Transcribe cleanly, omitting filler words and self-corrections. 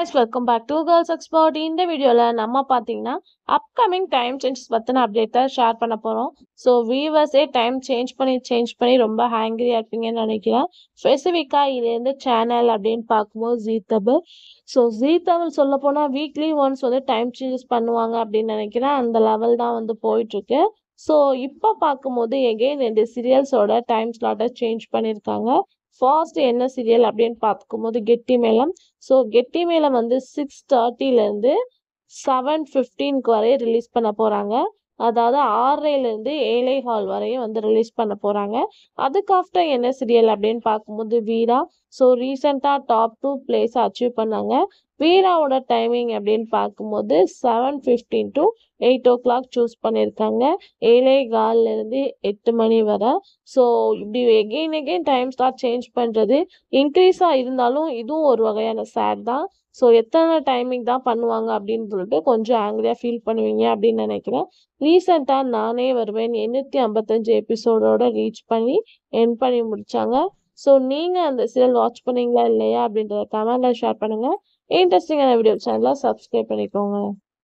guys, welcome back to Girls Expert. இந்த வீடியோல நம்ம பாத்தீங்கன்னா அப்கமிங் டைம் சேஞ்சஸ் பத்தின அப்டேட்டை ஷேர் பண்ண போறோம். ஸோ வியூவர்ஸே டைம் சேஞ்ச் பண்ணி ரொம்ப ஹேங்கிரியா இருப்பீங்கன்னு நினைக்கிறேன். ஸ்பெசிஃபிக்கா இது எந்த சேனல் அப்படின்னு பார்க்கும்போது ஜீ தமிழ். ஸோ ஜீ தமிழ் சொல்ல போனா வீக்லி ஒன்ஸ் வந்து டைம் சேஞ்சஸ் பண்ணுவாங்க அப்படின்னு நினைக்கிறேன். அந்த லெவல் தான் வந்து போயிட்டு இருக்கு. ஸோ இப்போ பார்க்கும்போது எகெயின் 2 சீரியல்ஸோட டைம் ஸ்லாட்டை சேஞ்ச் பண்ணியிருக்காங்க. ஃபர்ஸ்ட் என்ன சீரியல் அப்படின்னு பார்க்கும்போது கெட்டி மேளம். ஸோ கெட்டி மேளம் வந்து 6:30லேருந்து 7:15 வரை ரிலீஸ் பண்ண போகிறாங்க. அதாவது 6:30லேருந்து 7:15 வரையும் வந்து ரிலீஸ் பண்ண போகிறாங்க. அதுக்கு ஆஃப்டர் என்ன சீரியல் அப்படின்னு பார்க்கும்போது வீரா. ஸோ ரீசெண்டாக டாப் 2 பிளேஸ் அச்சீவ் பண்ணாங்க. வீராவோட டைமிங் அப்படின்னு பார்க்கும்போது 7:15 to 8 o'clock சூஸ் பண்ணியிருக்காங்க. 7:15லேருந்து 8 மணி வரை. ஸோ இப்படி எகெயின் டைம் ஸ்லாட் சேஞ்ச் பண்ணுறது இன்க்ரீஸாக இருந்தாலும் இதுவும் ஒரு வகையான சேட் தான். ஸோ எத்தனை டைமிங் தான் பண்ணுவாங்க அப்படின்னு சொல்லிட்டு கொஞ்சம் ஆங்கிரியாக ஃபீல் பண்ணுவீங்க அப்படின்னு நினைக்கிறேன். ரீசெண்டாக நானே வருவேன் 855 எபிசோடோட ரீச் பண்ணி என் பண்ணி முடித்தாங்க. ஸோ நீங்கள் அந்த சீரியல் வாட்ச் பண்ணீங்களா இல்லையா அப்படின்றத கமெண்ட்டில் ஷேர் பண்ணுங்கள். இன்ட்ரெஸ்டிங்கான வீடியோ சேனலை சப்ஸ்கிரைப் பண்ணிக்கோங்க.